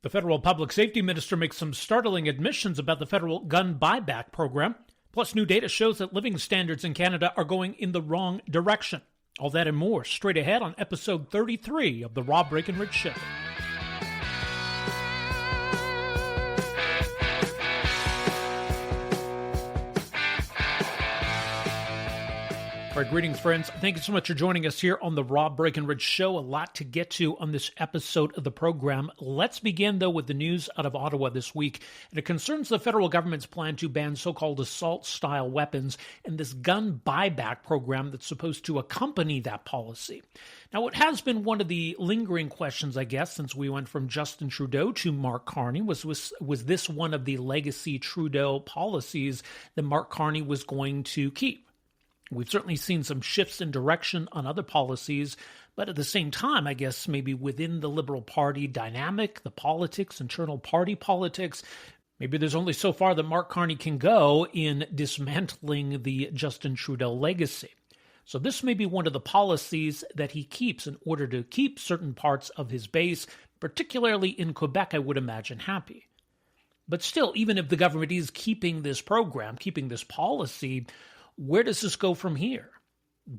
The federal public safety minister makes some startling admissions about the federal gun buyback program. Plus, new data shows that living standards in Canada are going in the wrong direction. All that and more straight ahead on episode 33 of the Rob Breakenridge Show. All right, greetings, friends. Thank you so much for joining us here on the Rob Breakenridge Show. A lot to get to on this episode of the program. Let's begin, though, with the news out of Ottawa this week. And it concerns the federal government's plan to ban so-called assault-style weapons and this gun buyback program that's supposed to accompany that policy. Now, what has been one of the lingering questions, I guess, since we went from Justin Trudeau to Mark Carney was this one of the legacy Trudeau policies that Mark Carney was going to keep? We've certainly seen some shifts in direction on other policies, but at the same time, I guess maybe within the Liberal Party dynamic, the politics, internal party politics, maybe there's only so far that Mark Carney can go in dismantling the Justin Trudeau legacy. So this may be one of the policies that he keeps in order to keep certain parts of his base, particularly in Quebec, I would imagine, happy. But still, even if the government is keeping this program, keeping this policy, where does this go from here?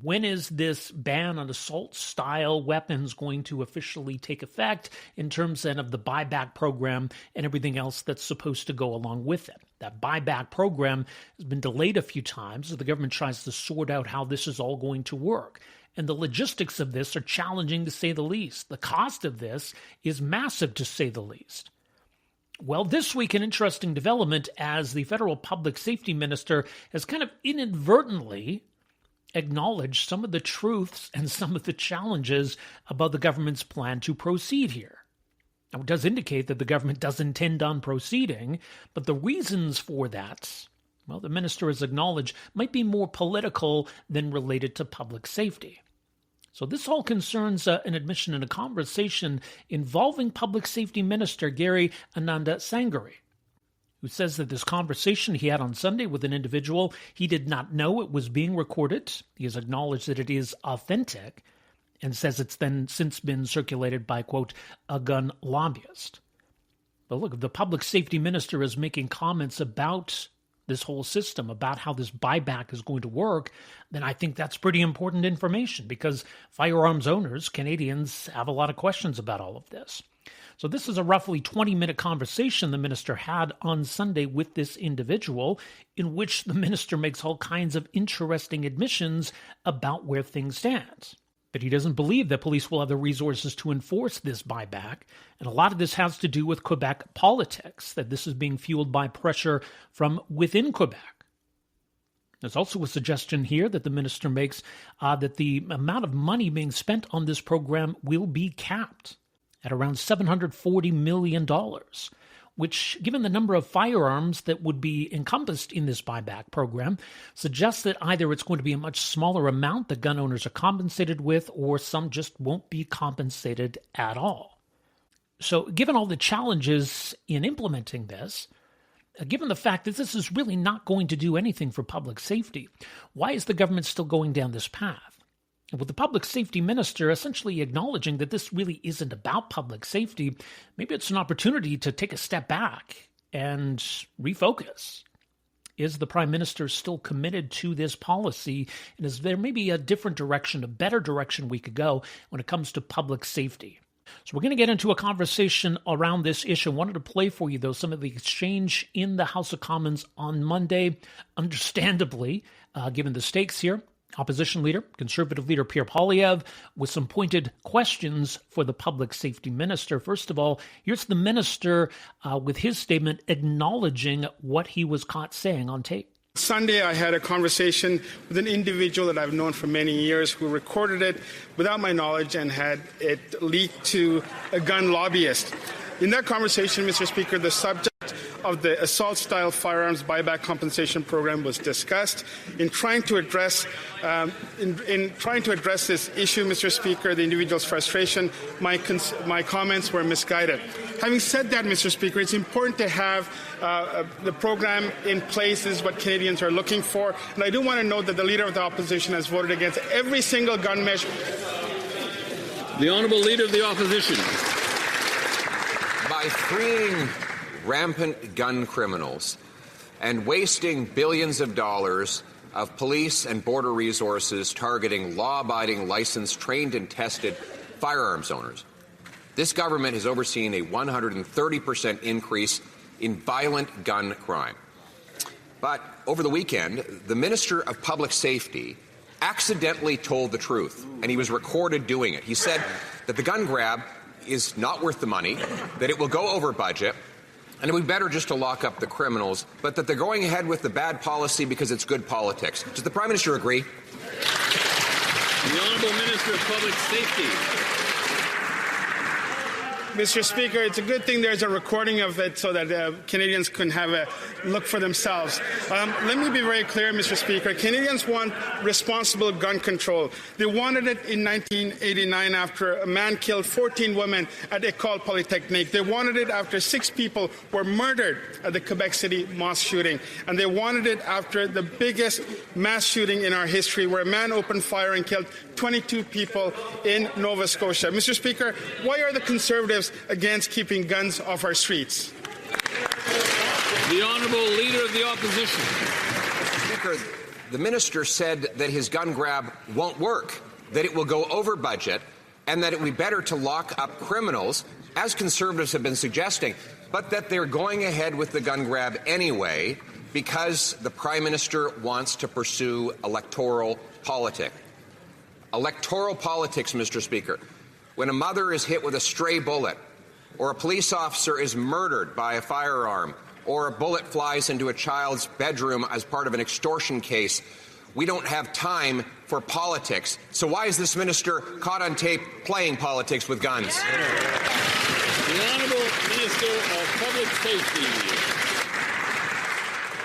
When is this ban on assault-style weapons going to officially take effect in terms then of the buyback program and everything else that's supposed to go along with it? That buyback program has been delayed a few times as the government tries to sort out how this is all going to work. And the logistics of this are challenging to say the least. The cost of this is massive to say the least. Well, this week, an interesting development as the federal public safety minister has kind of inadvertently acknowledged some of the truths and some of the challenges about the government's plan to proceed here. Now, it does indicate that the government does intend on proceeding, but the reasons for that, well, the minister has acknowledged, might be more political than related to public safety. So this all concerns an admission in a conversation involving Public Safety Minister Gary Anandasangaree, who says that this conversation he had on Sunday with an individual, he did not know it was being recorded. He has acknowledged that it is authentic and says it's then since been circulated by, quote, a gun lobbyist. But look, if the Public Safety Minister is making comments about this whole system, about how this buyback is going to work, then I think that's pretty important information because firearms owners, Canadians, have a lot of questions about all of this. So this is a roughly 20-minute conversation the minister had on Sunday with this individual in which the minister makes all kinds of interesting admissions about where things stand. But he doesn't believe that police will have the resources to enforce this buyback. And a lot of this has to do with Quebec politics, that this is being fueled by pressure from within Quebec. There's also a suggestion here that the minister makes that the amount of money being spent on this program will be capped at around $740 million, which, given the number of firearms that would be encompassed in this buyback program, suggests that either it's going to be a much smaller amount that gun owners are compensated with, or some just won't be compensated at all. So given all the challenges in implementing this, given the fact that this is really not going to do anything for public safety, why is the government still going down this path? And with the public safety minister essentially acknowledging that this really isn't about public safety, maybe it's an opportunity to take a step back and refocus. Is the prime minister still committed to this policy? And is there maybe a different direction, a better direction we could go when it comes to public safety? So we're going to get into a conversation around this issue. I wanted to play for you, though, some of the exchange in the House of Commons on Monday. Understandably, given the stakes here, Opposition leader, Conservative leader Pierre Poilievre, with some pointed questions for the public safety minister. First of all, here's the minister with his statement acknowledging what he was caught saying on tape. Sunday, I had a conversation with an individual that I've known for many years who recorded it without my knowledge and had it leaked to a gun lobbyist. In that conversation, Mr. Speaker, the subject of the assault-style firearms buyback compensation program was discussed. In trying to address this issue, Mr. Speaker, the individual's frustration, my comments were misguided. Having said that, Mr. Speaker, it's important to have the program in place. This is what Canadians are looking for. And I do want to note that the Leader of the Opposition has voted against every single gun measure. The Honourable Leader of the Opposition. By freeing rampant gun criminals and wasting billions of dollars of police and border resources targeting law-abiding, licensed, trained and tested firearms owners, this government has overseen a 130% increase in violent gun crime. But over the weekend, the Minister of Public Safety accidentally told the truth, and he was recorded doing it. He said that the gun grab is not worth the money, that it will go over budget, and it would be better just to lock up the criminals, but that they're going ahead with the bad policy because it's good politics. Does the Prime Minister agree? The Honourable Minister of Public Safety. Mr. Speaker, it's a good thing there's a recording of it so that Canadians can have a look for themselves. Let me be very clear, Mr. Speaker. Canadians want responsible gun control. They wanted it in 1989 after a man killed 14 women at École Polytechnique. They wanted it after 6 people were murdered at the Quebec City mosque shooting. And they wanted it after the biggest mass shooting in our history, where a man opened fire and killed 22 people in Nova Scotia. Mr. Speaker, why are the Conservatives against keeping guns off our streets? The Honourable Leader of the Opposition. Speaker, the minister said that his gun grab won't work, that it will go over budget, and that it would be better to lock up criminals, as Conservatives have been suggesting, but that they're going ahead with the gun grab anyway because the Prime Minister wants to pursue electoral politics. Electoral politics, Mr. Speaker. When a mother is hit with a stray bullet, or a police officer is murdered by a firearm, or a bullet flies into a child's bedroom as part of an extortion case, we don't have time for politics. So why is this minister caught on tape playing politics with guns? The Honourable Minister of Public Safety.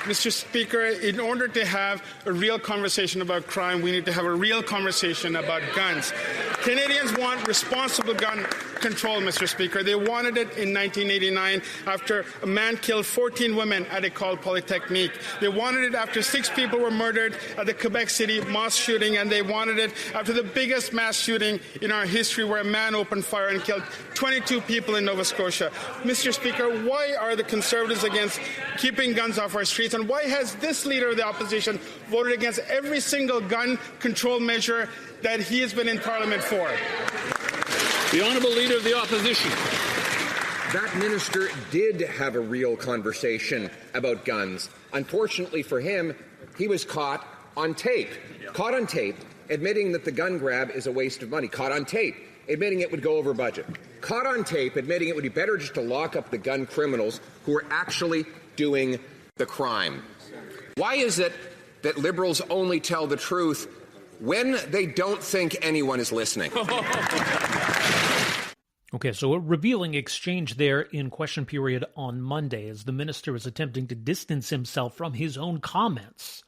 Mr. Speaker, in order to have a real conversation about crime, we need to have a real conversation about guns. Canadians want responsible gun control, Mr. Speaker. They wanted it in 1989 after a man killed 14 women at École Polytechnique. They wanted it after 6 people were murdered at the Quebec City mosque shooting, and they wanted it after the biggest mass shooting in our history, where a man opened fire and killed 22 people in Nova Scotia. Mr. Speaker, why are the Conservatives against keeping guns off our streets, and why has this Leader of the Opposition voted against every single gun control measure that he has been in Parliament for? The Honourable Leader of the Opposition. That minister did have a real conversation about guns. Unfortunately for him, he was caught on tape. Caught on tape, admitting that the gun grab is a waste of money. Caught on tape, admitting it would go over budget. Caught on tape, admitting it would be better just to lock up the gun criminals who are actually doing the crime. Why is it that Liberals only tell the truth when they don't think anyone is listening? Okay, so a revealing exchange there in question period on Monday as the minister is attempting to distance himself from his own comments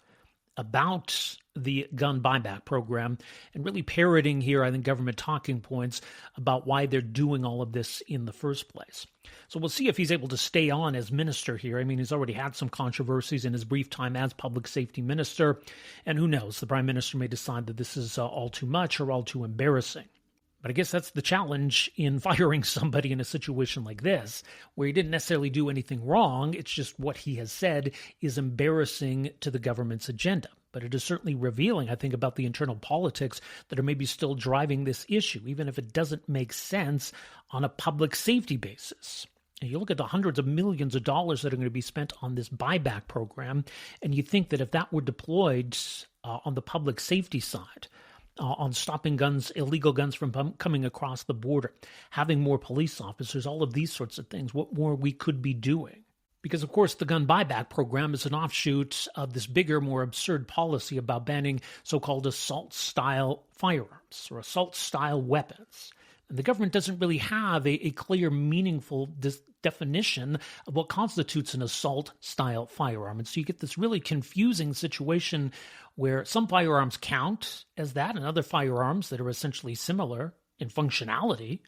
about the gun buyback program and really parroting here, I think, government talking points about why they're doing all of this in the first place. So we'll see if he's able to stay on as minister here. I mean, he's already had some controversies in his brief time as public safety minister, and who knows, the Prime Minister may decide that this is all too much or all too embarrassing. But I guess that's the challenge in firing somebody in a situation like this, where he didn't necessarily do anything wrong. It's just what he has said is embarrassing to the government's agenda. But it is certainly revealing, I think, about the internal politics that are maybe still driving this issue, even if it doesn't make sense on a public safety basis. And you look at the hundreds of millions of dollars that are going to be spent on this buyback program, and you think that if that were deployed on the public safety side, on stopping guns, illegal guns from coming across the border, having more police officers, all of these sorts of things, what more we could be doing. Because, of course, the gun buyback program is an offshoot of this bigger, more absurd policy about banning so-called assault-style firearms or assault-style weapons. And the government doesn't really have a clear, meaningful definition of what constitutes an assault-style firearm. And so you get this really confusing situation where some firearms count as that, and other firearms that are essentially similar in functionality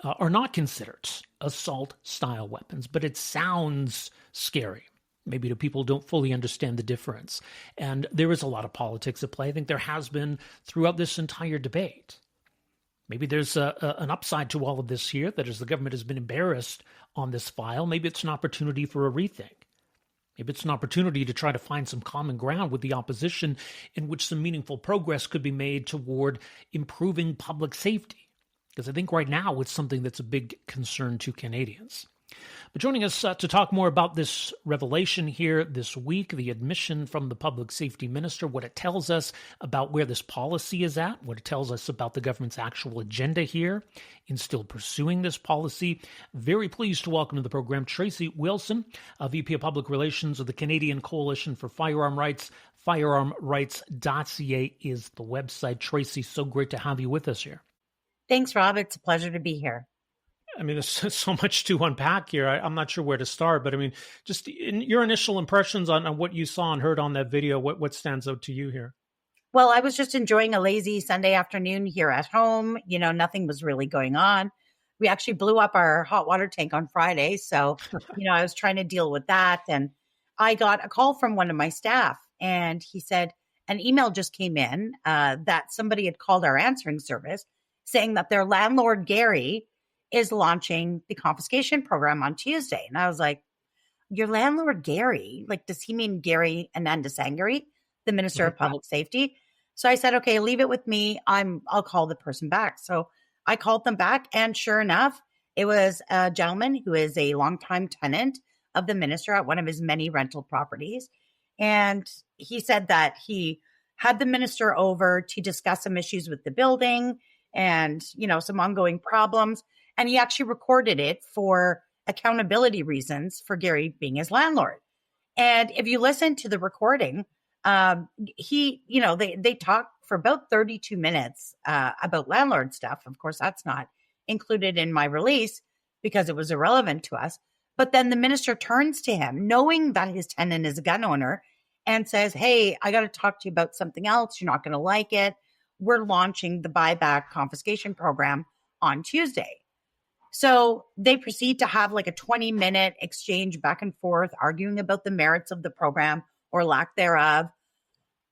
are not considered assault-style weapons. But it sounds scary. Maybe to people who don't fully understand the difference. And there is a lot of politics at play. I think there has been throughout this entire debate. Maybe there's an upside to all of this here, that as the government has been embarrassed on this file, maybe it's an opportunity for a rethink. Maybe it's an opportunity to try to find some common ground with the opposition in which some meaningful progress could be made toward improving public safety. Because I think right now it's something that's a big concern to Canadians. But joining us to talk more about this revelation here this week, the admission from the Public Safety Minister, what it tells us about where this policy is at, what it tells us about the government's actual agenda here in still pursuing this policy. Very pleased to welcome to the program Tracey Wilson, VP of Public Relations of the Canadian Coalition for Firearm Rights. Firearmrights.ca is the website. Tracey, so great to have you with us here. Thanks, Rob. It's a pleasure to be here. I mean, there's so much to unpack here. I'm not sure where to start, but I mean, just in your initial impressions on what you saw and heard on that video, what stands out to you here? Well, I was just enjoying a lazy Sunday afternoon here at home. Nothing was really going on. We actually blew up our hot water tank on Friday. So, I was trying to deal with that. And I got a call from one of my staff, and he said an email just came in that somebody had called our answering service saying that their landlord, Gary, is launching the confiscation program on Tuesday. And I was like, your landlord, Gary? Like, does he mean Gary Anandasangari, the Minister of Public Safety? So I said, okay, leave it with me. I'll call the person back. So I called them back, and sure enough, it was a gentleman who is a longtime tenant of the minister at one of his many rental properties. And he said that he had the minister over to discuss some issues with the building and, some ongoing problems. And he actually recorded it for accountability reasons for Gary being his landlord. And if you listen to the recording, they talked for about 32 minutes about landlord stuff. Of course, that's not included in my release because it was irrelevant to us. But then the minister turns to him, knowing that his tenant is a gun owner, and says, hey, I got to talk to you about something else. You're not going to like it. We're launching the buyback confiscation program on Tuesday. So they proceed to have like a 20-minute exchange back and forth, arguing about the merits of the program or lack thereof.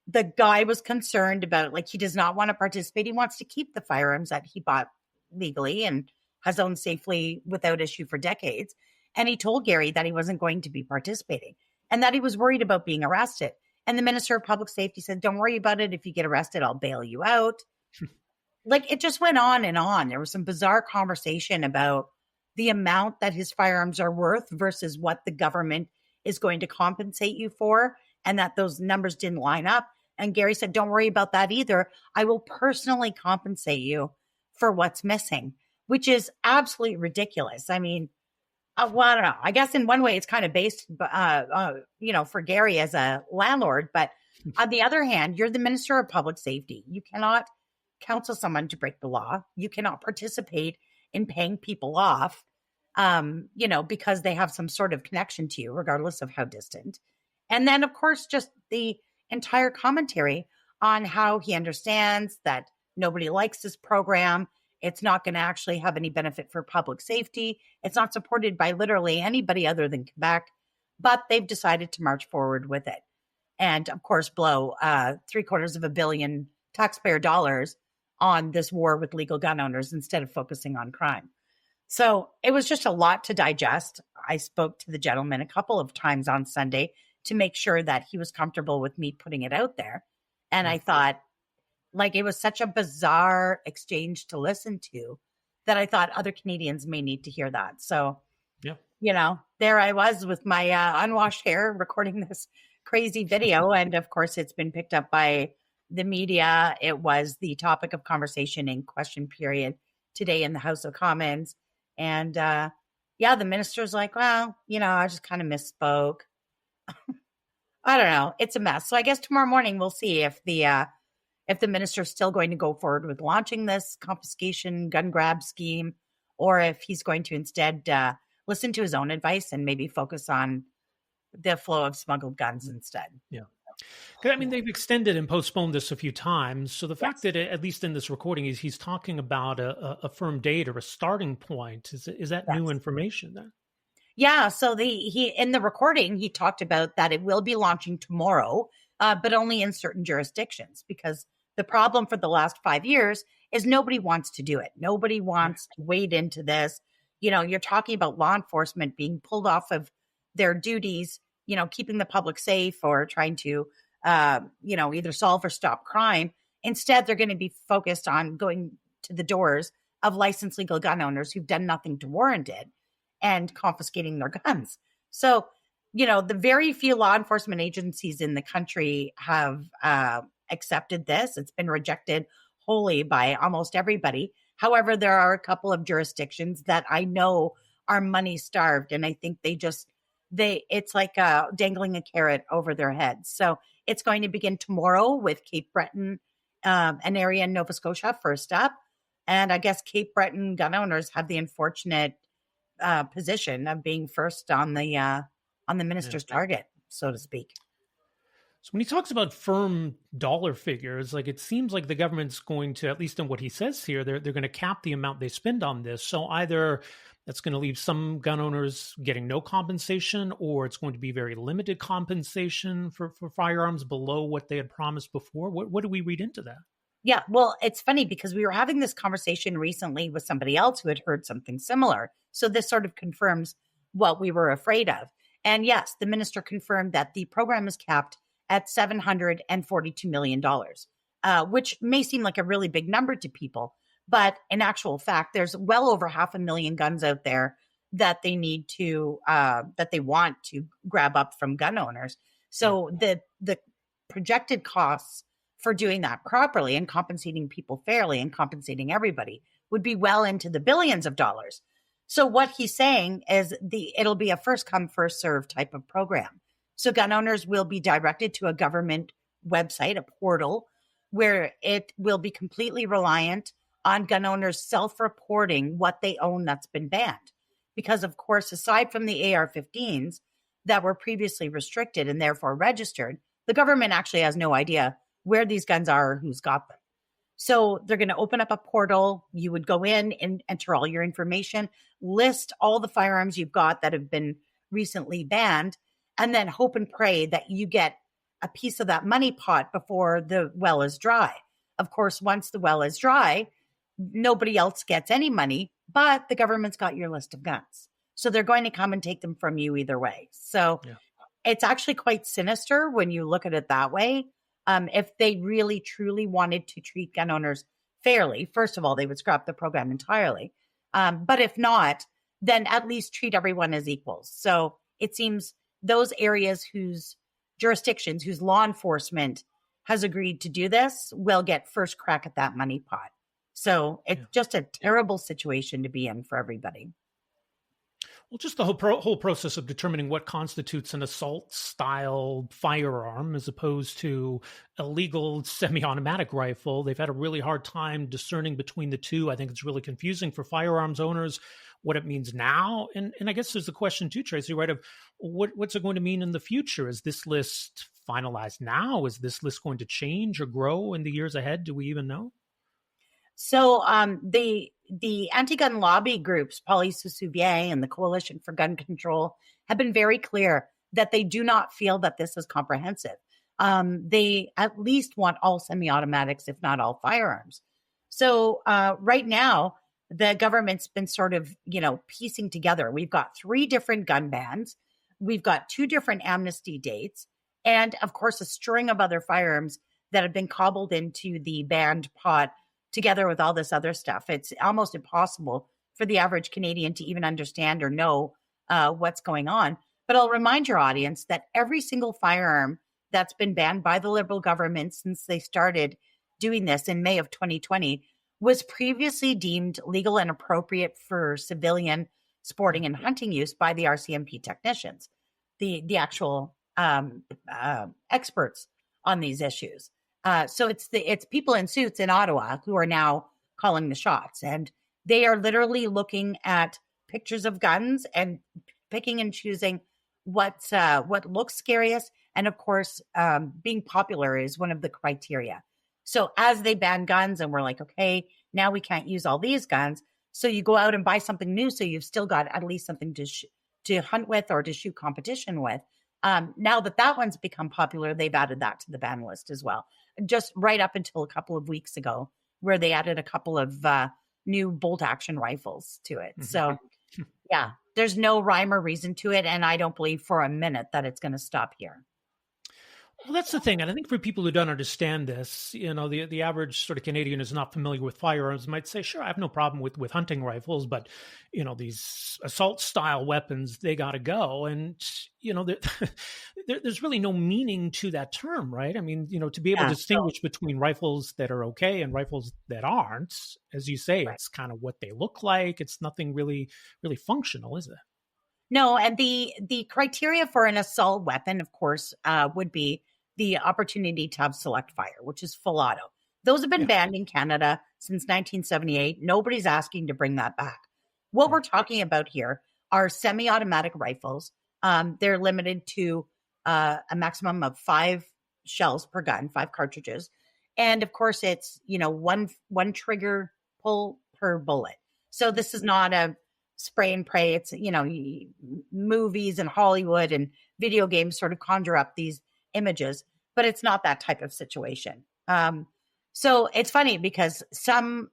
The guy was concerned about it. Like, he does not want to participate. He wants to keep the firearms that he bought legally and has owned safely without issue for decades. And he told Gary that he wasn't going to be participating and that he was worried about being arrested. And the Minister of Public Safety said, don't worry about it. If you get arrested, I'll bail you out. Like, it just went on and on. There was some bizarre conversation about the amount that his firearms are worth versus what the government is going to compensate you for, and that those numbers didn't line up. And Gary said, don't worry about that either. I will personally compensate you for what's missing, which is absolutely ridiculous. I mean, well, I don't know. I guess in one way it's kind of based, for Gary as a landlord. But on the other hand, you're the Minister of Public Safety. You cannot counsel someone to break the law. You cannot participate in paying people off, because they have some sort of connection to you, regardless of how distant. And then, of course, just the entire commentary on how he understands that nobody likes this program. It's not going to actually have any benefit for public safety. It's not supported by literally anybody other than Quebec, but they've decided to march forward with it. And, of course, blow $750 million taxpayer dollars on this war with legal gun owners instead of focusing on crime. So it was just a lot to digest. I spoke to the gentleman a couple of times on Sunday to make sure that he was comfortable with me putting it out there. And I thought, like, it was such a bizarre exchange to listen to that I thought other Canadians may need to hear that. So, there I was with my unwashed hair recording this crazy video. And of course, it's been picked up by the media. It was the topic of conversation in question period today in the House of Commons. And the minister's like, well, I just kind of misspoke. I don't know. It's a mess. So I guess tomorrow morning we'll see if the minister's still going to go forward with launching this confiscation gun grab scheme, or if he's going to instead listen to his own advice and maybe focus on the flow of smuggled guns instead. Yeah. I mean, they've extended and postponed this a few times. So the fact that, at least in this recording, he's talking about a firm date or a starting point, is that new information then? Yeah. So he in the recording, he talked about that it will be launching tomorrow, but only in certain jurisdictions, because the problem for the last 5 years is nobody wants to do it. Nobody wants to wade into this. You're talking about law enforcement being pulled off of their duties, keeping the public safe or trying to, either solve or stop crime. Instead, they're going to be focused on going to the doors of licensed legal gun owners who've done nothing to warrant it and confiscating their guns. So, the very few law enforcement agencies in the country have accepted this. It's been rejected wholly by almost everybody. However, there are a couple of jurisdictions that I know are money starved, and I think it's like dangling a carrot over their heads. So it's going to begin tomorrow with Cape Breton, an area in Nova Scotia, first up. And I guess Cape Breton gun owners have the unfortunate position of being first on the minister's target, so to speak. So when he talks about firm dollar figures, like it seems like the government's going to, at least in what he says here, they're going to cap the amount they spend on this. So either that's going to leave some gun owners getting no compensation, or it's going to be very limited compensation for firearms below what they had promised before. What do we read into that? Yeah, well, it's funny because we were having this conversation recently with somebody else who had heard something similar. So this sort of confirms what we were afraid of. And yes, the minister confirmed that the program is capped at $742 million, which may seem like a really big number to people. But in actual fact, there's well over 500,000 guns out there that they need to, that they want to grab up from gun owners. So the projected costs for doing that properly and compensating people fairly and compensating everybody would be well into the billions of dollars. So what he's saying is it'll be a first come, first serve type of program. So gun owners will be directed to a government website, a portal, where it will be completely reliant on gun owners self-reporting what they own that's been banned. Because, of course, aside from the AR-15s that were previously restricted and therefore registered, the government actually has no idea where these guns are or who's got them. So they're going to open up a portal. You would go in and enter all your information, list all the firearms you've got that have been recently banned, and then hope and pray that you get a piece of that money pot before the well is dry. Of course, once the well is dry, nobody else gets any money, but the government's got your list of guns. So they're going to come and take them from you either way. So It's actually quite sinister when you look at it that way. If they really, truly wanted to treat gun owners fairly, first of all, they would scrap the program entirely. But if not, then at least treat everyone as equals. So it seems those areas whose jurisdictions, whose law enforcement has agreed to do this will get first crack at that money pot. So it's just a terrible situation to be in for everybody. Well, just the whole process of determining what constitutes an assault-style firearm as opposed to a legal semi-automatic rifle. They've had a really hard time discerning between the two. I think it's really confusing for firearms owners what it means now. And I guess there's the question too, Tracey, right, of what's it going to mean in the future? Is this list finalized now? Is this list going to change or grow in the years ahead? Do we even know? So the anti-gun lobby groups, Police Souvier and the Coalition for Gun Control, have been very clear that they do not feel that this is comprehensive. They at least want all semi-automatics, if not all firearms. So right now, the government's been sort of, piecing together. We've got 3 different gun bans. We've got 2 different amnesty dates. And, of course, a string of other firearms that have been cobbled into the banned pot together with all this other stuff. It's almost impossible for the average Canadian to even understand or know what's going on. But I'll remind your audience that every single firearm that's been banned by the Liberal government since they started doing this in May of 2020 was previously deemed legal and appropriate for civilian sporting and hunting use by the RCMP technicians, the actual experts on these issues. So it's people in suits in Ottawa who are now calling the shots, and they are literally looking at pictures of guns and picking and choosing what looks scariest. And of course, being popular is one of the criteria. So as they ban guns and we're like, okay, now we can't use all these guns. So you go out and buy something new. So you've still got at least something to hunt with or to shoot competition with. Now that one's become popular, they've added that to the ban list as well. Just right up until a couple of weeks ago, where they added a couple of new bolt action rifles to it. So yeah, there's no rhyme or reason to it. And I don't believe for a minute that it's going to stop here. Well, that's the thing. And I think for people who don't understand this, the average sort of Canadian who's not familiar with firearms might say, sure, I have no problem with hunting rifles, but, these assault style weapons, they got to go. And, there's really no meaning to that term, right? I mean, to be able to distinguish between rifles that are okay and rifles that aren't, as you say, It's kind of what they look like. It's nothing really, really functional, is it? No, and the criteria for an assault weapon, of course, would be the opportunity to have select fire, which is full auto. Those have been banned in Canada since 1978. Nobody's asking to bring that back. What we're talking about here are semi-automatic rifles. They're limited to a maximum of 5 shells per gun, 5 cartridges. And of course, it's, one trigger pull per bullet. So this is not a spray and pray. It's, movies and Hollywood and video games sort of conjure up these images, but it's not that type of situation. So it's funny because some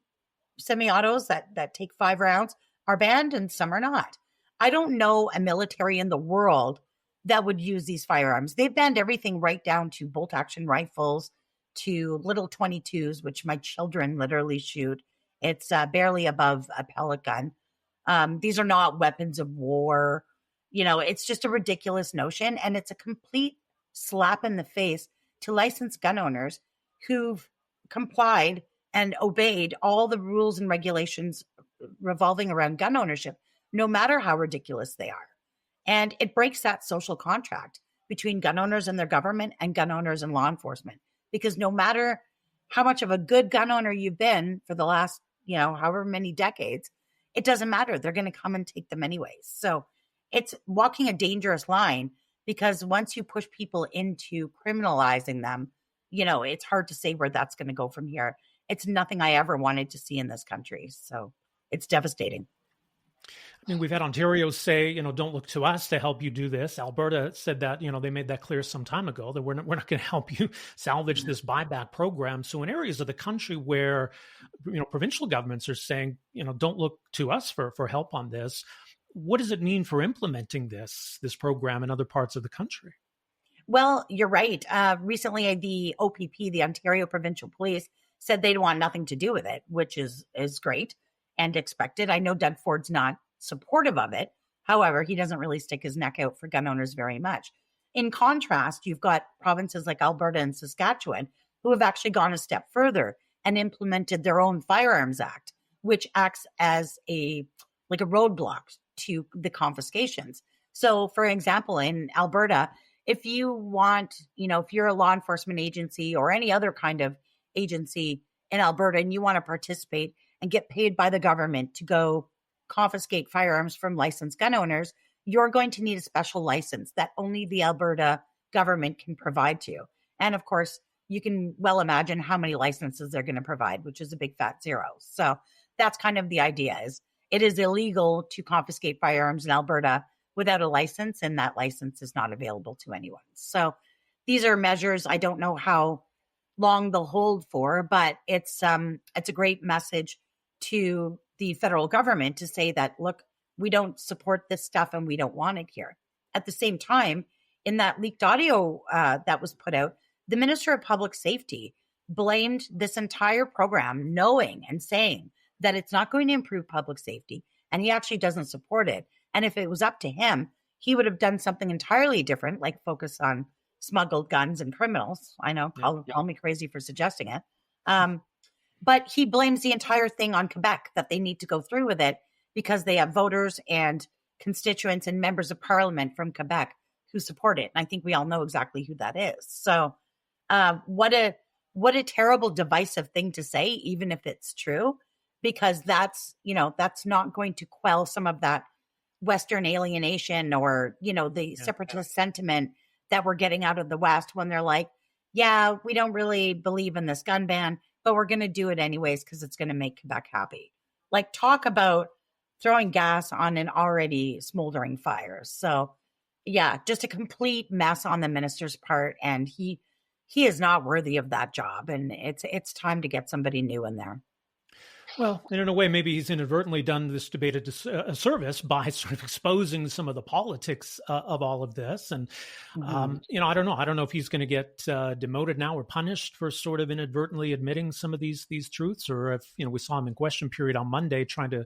semi-autos that take 5 rounds are banned and some are not. I don't know a military in the world that would use these firearms. They've banned everything right down to bolt action rifles, to little 22s, which my children literally shoot. It's barely above a pellet gun. These are not weapons of war. It's just a ridiculous notion. And it's a complete slap in the face to licensed gun owners who've complied and obeyed all the rules and regulations revolving around gun ownership, no matter how ridiculous they are. And it breaks that social contract between gun owners and their government and gun owners and law enforcement, because no matter how much of a good gun owner you've been for the last, however many decades, it doesn't matter. They're going to come and take them anyways. So it's walking a dangerous line, because once you push people into criminalizing them, it's hard to say where that's going to go from here. It's nothing I ever wanted to see in this country. So it's devastating. I mean, we've had Ontario say, don't look to us to help you do this. Alberta said that, they made that clear some time ago, that we're not going to help you salvage this buyback program. So in areas of the country where, provincial governments are saying, don't look to us for help on this, what does it mean for implementing this program in other parts of the country? Well, you're right. Recently, the OPP, the Ontario Provincial Police, said they'd want nothing to do with it, which is great and expected. I know Doug Ford's not supportive of it. However, he doesn't really stick his neck out for gun owners very much. In contrast, you've got provinces like Alberta and Saskatchewan who have actually gone a step further and implemented their own Firearms Act, which acts as a roadblock to the confiscations. So, for example, in Alberta, if you want, if you're a law enforcement agency or any other kind of agency in Alberta and you want to participate and get paid by the government to go confiscate firearms from licensed gun owners, you're going to need a special license that only the Alberta government can provide to you. And of course, you can well imagine how many licenses they're going to provide, which is a big fat zero. So that's kind of the idea. Is it is illegal to confiscate firearms in Alberta without a license, and that license is not available to anyone. So these are measures. I don't know how long they'll hold for, but it's a great message to the federal government to say that, look, we don't support this stuff and we don't want it here. At the same time, in that leaked audio that was put out, the Minister of Public Safety blamed this entire program, knowing and saying that it's not going to improve public safety, and he actually doesn't support it. And if it was up to him, he would have done something entirely different, like focus on smuggled guns and criminals. I know, call me crazy for suggesting it. But he blames the entire thing on Quebec, that they need to go through with it because they have voters and constituents and members of parliament from Quebec who support it. And I think we all know exactly who that is. So what a terrible divisive thing to say, even if it's true, because that's not going to quell some of that Western alienation or, the separatist sentiment that we're getting out of the West when they're like, yeah, we don't really believe in this gun ban, but we're going to do it anyways because it's going to make Quebec happy. Like, talk about throwing gas on an already smoldering fire. So yeah, just a complete mess on the minister's part. And he he is not worthy of that job. And it's time to get somebody new in there. Well, and in a way, maybe he's inadvertently done this debate a service by sort of exposing some of the politics of all of this. And, I don't know. I don't know if he's going to get demoted now or punished for sort of inadvertently admitting some of these truths, or if, we saw him in question period on Monday trying to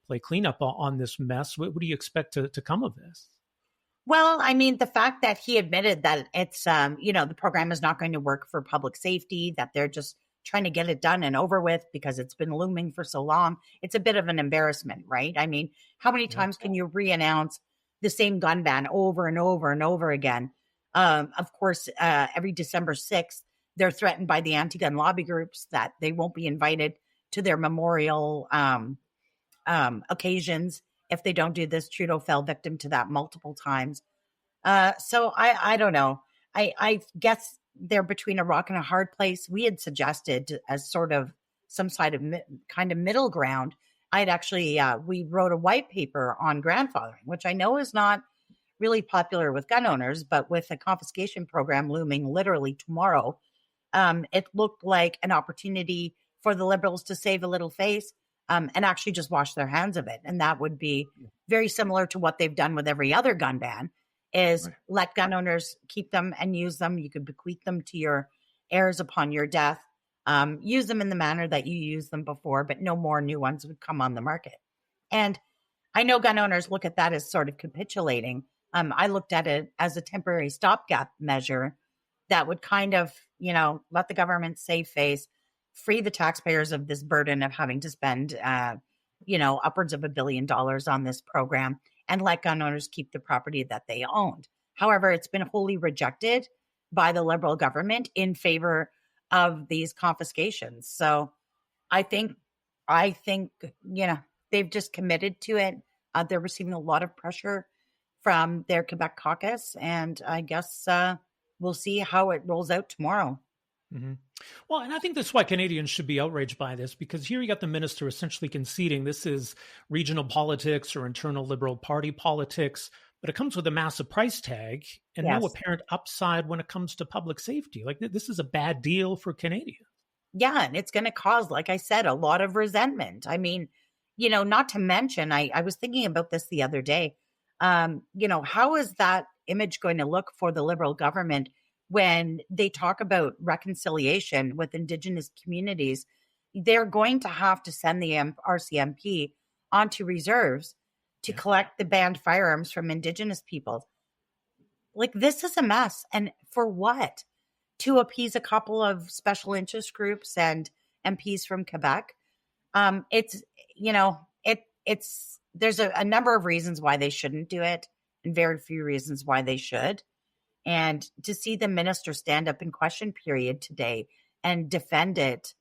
play cleanup on this mess. What do you expect to come of this? Well, I mean, the fact that he admitted that it's, the program is not going to work for public safety, that they're just trying to get it done and over with because it's been looming for so long. It's a bit of an embarrassment, right? I mean, how many times can you re-announce the same gun ban over and over and over again? Of course, every December 6th, they're threatened by the anti-gun lobby groups that they won't be invited to their memorial occasions if they don't do this. Trudeau fell victim to that multiple times. So I don't know. I guess they're between a rock and a hard place. We had suggested as sort of some side of kind of middle ground. I'd actually, we wrote a white paper on grandfathering, which I know is not really popular with gun owners, but with a confiscation program looming literally tomorrow, it looked like an opportunity for the Liberals to save a little face and actually just wash their hands of it. And that would be very similar to what they've done with every other gun ban. Is let gun owners keep them and use them. You could bequeath them to your heirs upon your death. Use them in the manner that you used them before, but no more new ones would come on the market. And I know gun owners look at that as sort of capitulating. I looked at it as a temporary stopgap measure that would kind of, let the government save face, free the taxpayers of this burden of having to spend, upwards of $1 billion on this program, and let gun owners keep the property that they owned. However, it's been wholly rejected by the Liberal government in favor of these confiscations. So I think, they've just committed to it. They're receiving a lot of pressure from their Quebec caucus, and I guess we'll see how it rolls out tomorrow. Mm-hmm. Well, and I think that's why Canadians should be outraged by this, because here you got the minister essentially conceding this is regional politics or internal Liberal Party politics, but it comes with a massive price tag and no apparent upside when it comes to public safety. Like, this is a bad deal for Canadians. Yeah, and it's going to cause, like I said, a lot of resentment. I mean, not to mention, I was thinking about this the other day. How is that image going to look for the Liberal government when they talk about reconciliation with Indigenous communities? They're going to have to send the RCMP onto reserves to collect the banned firearms from Indigenous peoples. Like, this is a mess. And for what? To appease a couple of special interest groups and MPs from Quebec. There's a number of reasons why they shouldn't do it and very few reasons why they should. And to see the minister stand up in question period today and defend it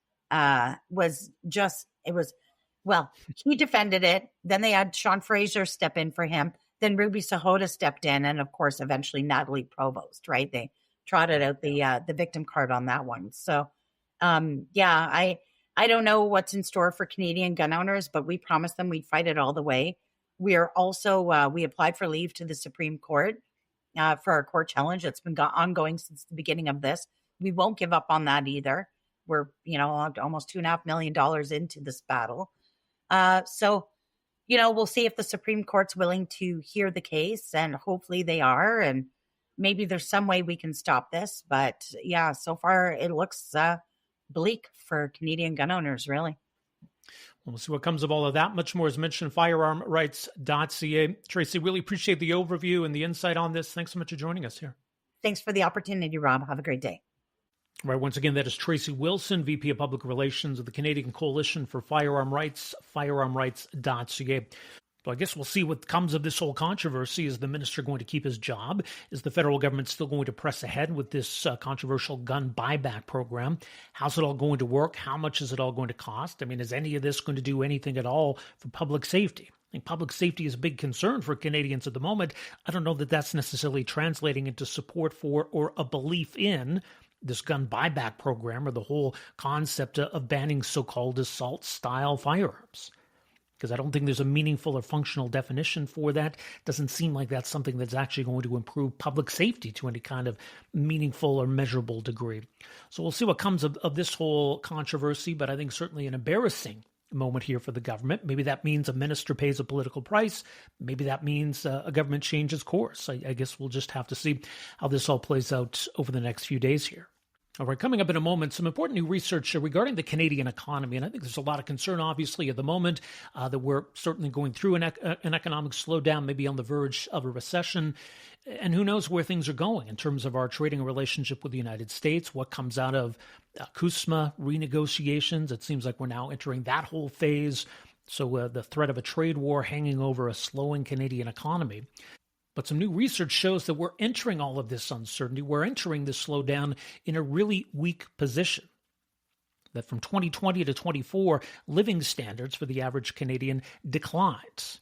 he defended it. Then they had Sean Fraser step in for him. Then Ruby Sahota stepped in. And of course, eventually Natalie Provost, right? They trotted out the victim card on that one. So, I don't know what's in store for Canadian gun owners, but we promised them we'd fight it all the way. We are also, we applied for leave to the Supreme Court for our court challenge. It's been ongoing since the beginning of this. We won't give up on that either. We're, almost $2.5 million into this battle. So, we'll see if the Supreme Court's willing to hear the case, and hopefully they are. And maybe there's some way we can stop this. But yeah, so far it looks bleak for Canadian gun owners, really. We'll see what comes of all of that. Much more is mentioned, firearmrights.ca. Tracey, really appreciate the overview and the insight on this. Thanks so much for joining us here. Thanks for the opportunity, Rob. Have a great day. Right, once again, that is Tracey Wilson, VP of Public Relations of the Canadian Coalition for Firearm Rights, firearmrights.ca. Well, I guess we'll see what comes of this whole controversy. Is the minister going to keep his job? Is the federal government still going to press ahead with this controversial gun buyback program? How's it all going to work? How much is it all going to cost? I mean, is any of this going to do anything at all for public safety? I think public safety is a big concern for Canadians at the moment. I don't know that that's necessarily translating into support for or a belief in this gun buyback program or the whole concept of banning so-called assault-style firearms. Because I don't think there's a meaningful or functional definition for that. Doesn't seem like that's something that's actually going to improve public safety to any kind of meaningful or measurable degree. So we'll see what comes of this whole controversy, but I think certainly an embarrassing moment here for the government. Maybe that means a minister pays a political price. Maybe that means a government changes course. I guess we'll just have to see how this all plays out over the next few days here. All right, coming up in a moment, some important new research regarding the Canadian economy. And I think there's a lot of concern, obviously, at the moment that we're certainly going through an economic slowdown, maybe on the verge of a recession. And who knows where things are going in terms of our trading relationship with the United States, what comes out of CUSMA renegotiations. It seems like we're now entering that whole phase. So the threat of a trade war hanging over a slowing Canadian economy. But some new research shows that we're entering all of this uncertainty. We're entering this slowdown in a really weak position. That from 2020 to 24, living standards for the average Canadian declines.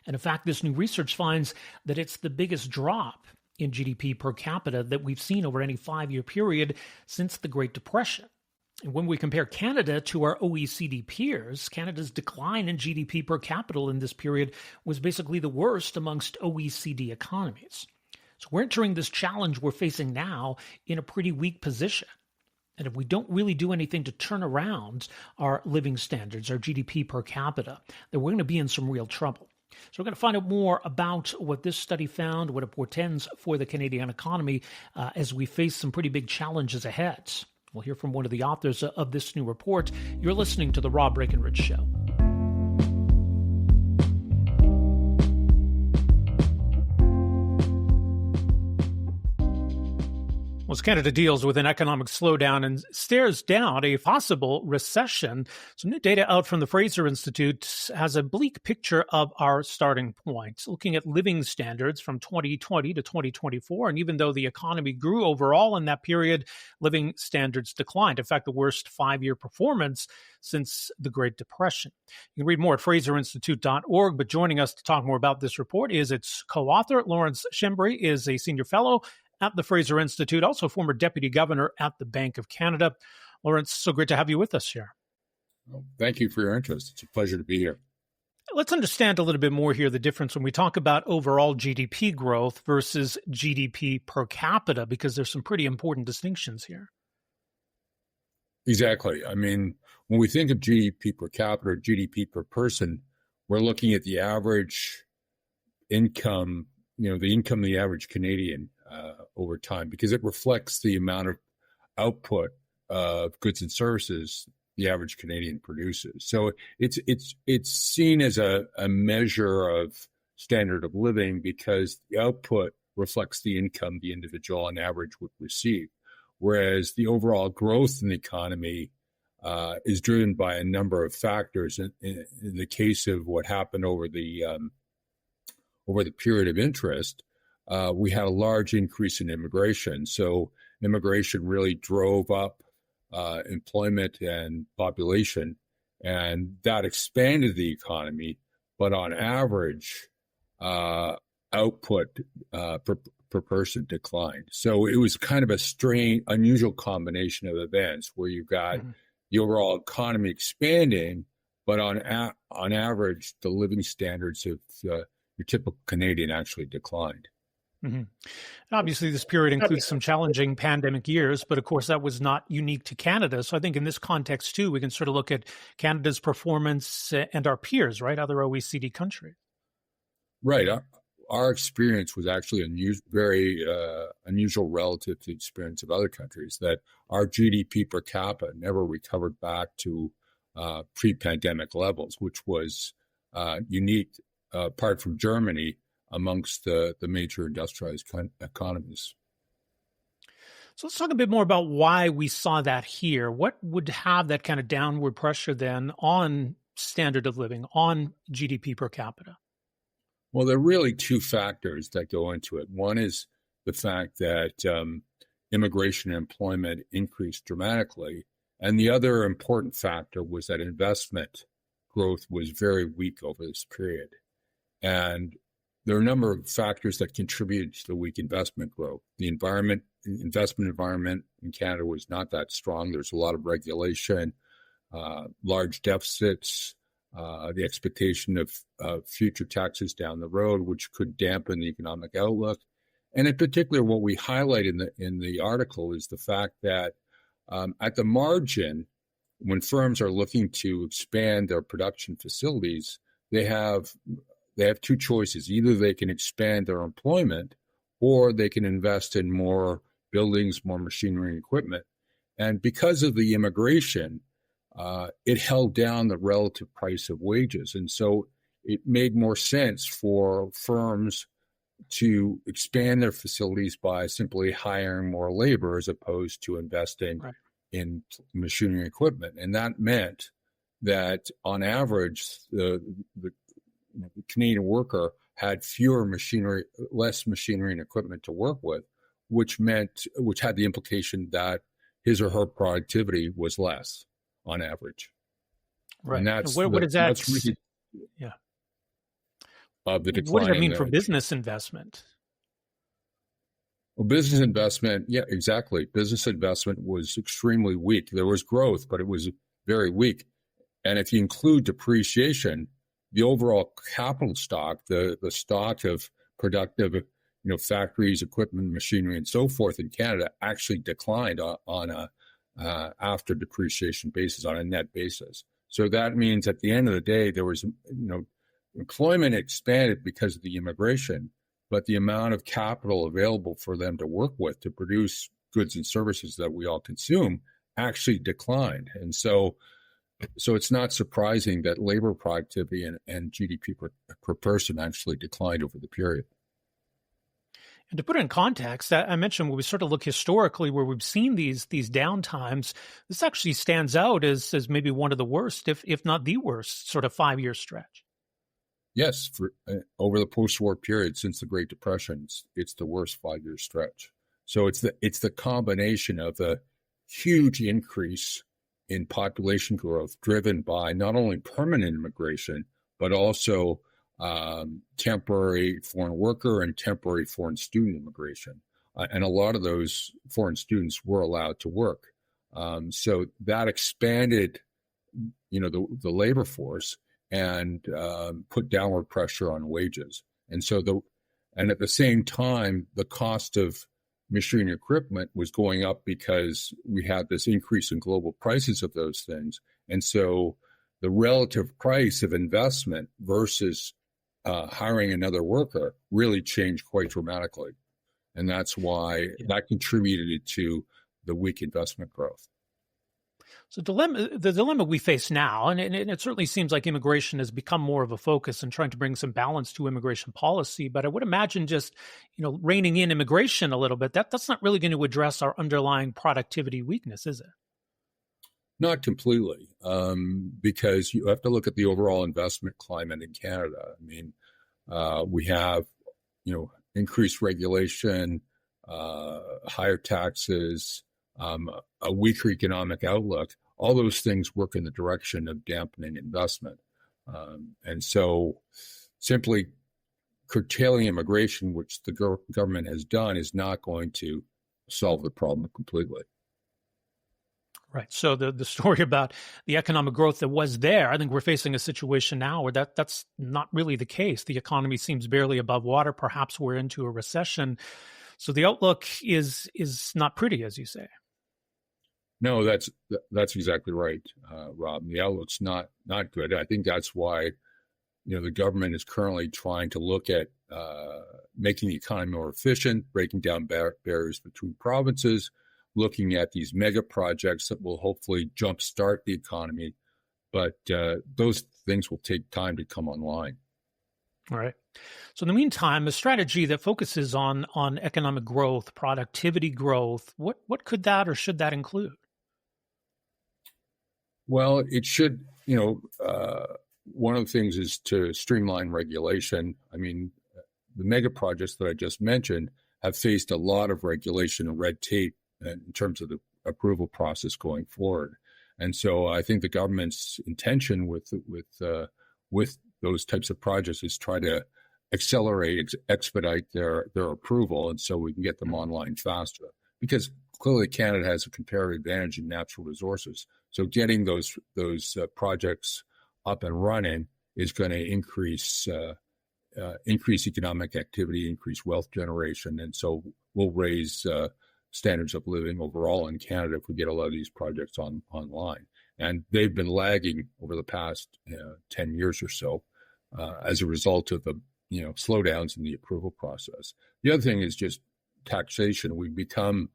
And in fact, this new research finds that it's the biggest drop in GDP per capita that we've seen over any 5-year period since the Great Depression. And when we compare Canada to our OECD peers, Canada's decline in GDP per capita in this period was basically the worst amongst OECD economies. So we're entering this challenge we're facing now in a pretty weak position. And if we don't really do anything to turn around our living standards, our GDP per capita, then we're going to be in some real trouble. So we're going to find out more about what this study found, what it portends for the Canadian economy as we face some pretty big challenges ahead. We'll hear from one of the authors of this new report. You're listening to The Rob Breakenridge Show. Well, as Canada deals with an economic slowdown and stares down a possible recession, some new data out from the Fraser Institute has a bleak picture of our starting point, looking at living standards from 2020 to 2024. And even though the economy grew overall in that period, living standards declined. In fact, the worst 5-year performance since the Great Depression. You can read more at FraserInstitute.org, but joining us to talk more about this report is its co-author. Lawrence Schembri is a senior fellow at the Fraser Institute, also former deputy governor at the Bank of Canada. Lawrence, so great to have you with us here. Well, thank you for your interest. It's a pleasure to be here. Let's understand a little bit more here the difference when we talk about overall GDP growth versus GDP per capita, because there's some pretty important distinctions here. Exactly. I mean, when we think of GDP per capita or GDP per person, we're looking at the average income, the income of the average Canadian over time, because it reflects the amount of output of goods and services the average Canadian produces. So it's seen as a measure of standard of living because the output reflects the income the individual on average would receive, whereas the overall growth in the economy is driven by a number of factors. In the case of what happened over the period of interest, we had a large increase in immigration. So immigration really drove up employment and population, and that expanded the economy. But on average, output per person declined. So it was kind of a unusual combination of events where you've got the overall economy expanding, but on average, the living standards of your typical Canadian actually declined. Mm-hmm. And obviously, this period includes some challenging pandemic years, but of course, that was not unique to Canada. So I think in this context, too, we can sort of look at Canada's performance and our peers, right, other OECD countries. Right. Our experience was actually very unusual relative to the experience of other countries, that our GDP per capita never recovered back to pre-pandemic levels, which was unique, apart from Germany, amongst the major industrialized economies. So let's talk a bit more about why we saw that here. What would have that kind of downward pressure then on standard of living, on GDP per capita? Well, there are really two factors that go into it. One is the fact that immigration and employment increased dramatically. And the other important factor was that investment growth was very weak over this period. And there are a number of factors that contributed to the weak investment growth. The investment environment in Canada was not that strong. There's a lot of regulation, large deficits, the expectation of future taxes down the road, which could dampen the economic outlook. And in particular, what we highlight in the article is the fact that at the margin, when firms are looking to expand their production facilities, they have two choices. Either they can expand their employment, or they can invest in more buildings, more machinery and equipment. And because of the immigration, it held down the relative price of wages. And so it made more sense for firms to expand their facilities by simply hiring more labor as opposed to investing in machinery and equipment. And that meant that on average, the Canadian worker had less machinery and equipment to work with, which had the implication that his or her productivity was less on average. Right. And that's what does that? Really, yeah. The decline. What does that mean for business investment? Well, business investment, yeah, exactly. Business investment was extremely weak. There was growth, but it was very weak. And if you include depreciation, the overall capital stock, the stock of productive, factories, equipment, machinery, and so forth in Canada actually declined on a after depreciation basis, on a net basis. So that means at the end of the day, there was, employment expanded because of the immigration, but the amount of capital available for them to work with to produce goods and services that we all consume actually declined. And so it's not surprising that labor productivity and GDP per person actually declined over the period. And to put it in context, I mentioned when we sort of look historically where we've seen these downtimes, this actually stands out as maybe one of the worst, if not the worst, sort of 5-year stretch. Yes, for over the post-war period since the Great Depression, it's the worst 5-year stretch. So it's the combination of a huge increase in population growth driven by not only permanent immigration, but also temporary foreign worker and temporary foreign student immigration. And a lot of those foreign students were allowed to work. So that expanded, the labor force and put downward pressure on wages. And so and at the same time, the cost of machinery and equipment was going up because we had this increase in global prices of those things. And so the relative price of investment versus hiring another worker really changed quite dramatically. And that's why that contributed to the weak investment growth. So the dilemma we face now, and it certainly seems like immigration has become more of a focus and trying to bring some balance to immigration policy. But I would imagine just, reining in immigration a little bit, that's not really going to address our underlying productivity weakness, is it? Not completely, because you have to look at the overall investment climate in Canada. I mean, we have, increased regulation, higher taxes, a weaker economic outlook. All those things work in the direction of dampening investment. And so simply curtailing immigration, which the government has done, is not going to solve the problem completely. Right. So the story about the economic growth that was there, I think we're facing a situation now where that's not really the case. The economy seems barely above water. Perhaps we're into a recession. So the outlook is not pretty, as you say. No, that's exactly right, Rob. The outlook's not good. I think that's why, the government is currently trying to look at making the economy more efficient, breaking down barriers between provinces, looking at these mega projects that will hopefully jumpstart the economy. But those things will take time to come online. All right. So in the meantime, a strategy that focuses on economic growth, productivity growth, what could that or should that include? Well, it should, one of the things is to streamline regulation. I mean, the mega projects that I just mentioned have faced a lot of regulation and red tape in terms of the approval process going forward. And so I think the government's intention with those types of projects is try to expedite their approval, and so we can get them online faster. Because clearly Canada has a comparative advantage in natural resources. So getting those projects up and running is going to increase economic activity, increase wealth generation, and so we'll raise standards of living overall in Canada if we get a lot of these projects online. And they've been lagging over the past 10 years or so as a result of the slowdowns in the approval process. The other thing is just taxation. We've become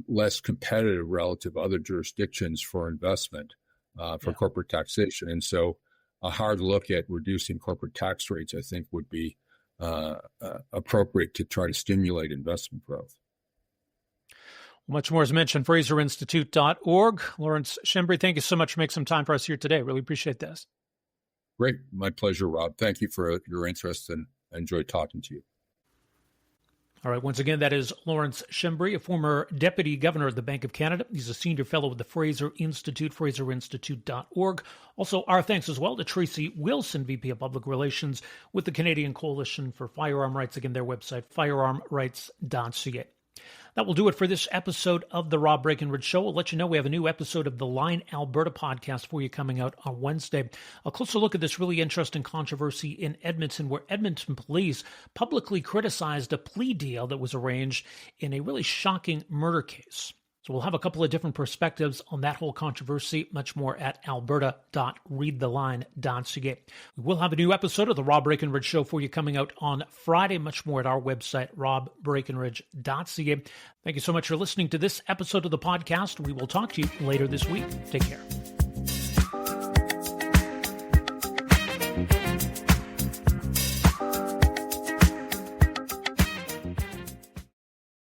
less competitive relative to other jurisdictions for investment, for corporate taxation. And so a hard look at reducing corporate tax rates, I think, would be appropriate to try to stimulate investment growth. Much more is mentioned, FraserInstitute.org. Lawrence Schembri, thank you so much for making some time for us here today. Really appreciate this. Great. My pleasure, Rob. Thank you for your interest, and I enjoyed talking to you. All right. Once again, that is Lawrence Schembri, a former deputy governor of the Bank of Canada. He's a senior fellow with the Fraser Institute, FraserInstitute.org. Also, our thanks as well to Tracey Wilson, VP of Public Relations with the Canadian Coalition for Firearm Rights. Again, their website, firearmrights.ca. That will do it for this episode of the Rob Breakenridge Show. We'll let you know we have a new episode of the Line Alberta podcast for you coming out on Wednesday. A closer look at this really interesting controversy in Edmonton, where Edmonton police publicly criticized a plea deal that was arranged in a really shocking murder case. So we'll have a couple of different perspectives on that whole controversy, much more at alberta.readtheline.ca. We will have a new episode of the Rob Breakenridge Show for you coming out on Friday, much more at our website, robbreakenridge.ca. Thank you so much for listening to this episode of the podcast. We will talk to you later this week. Take care.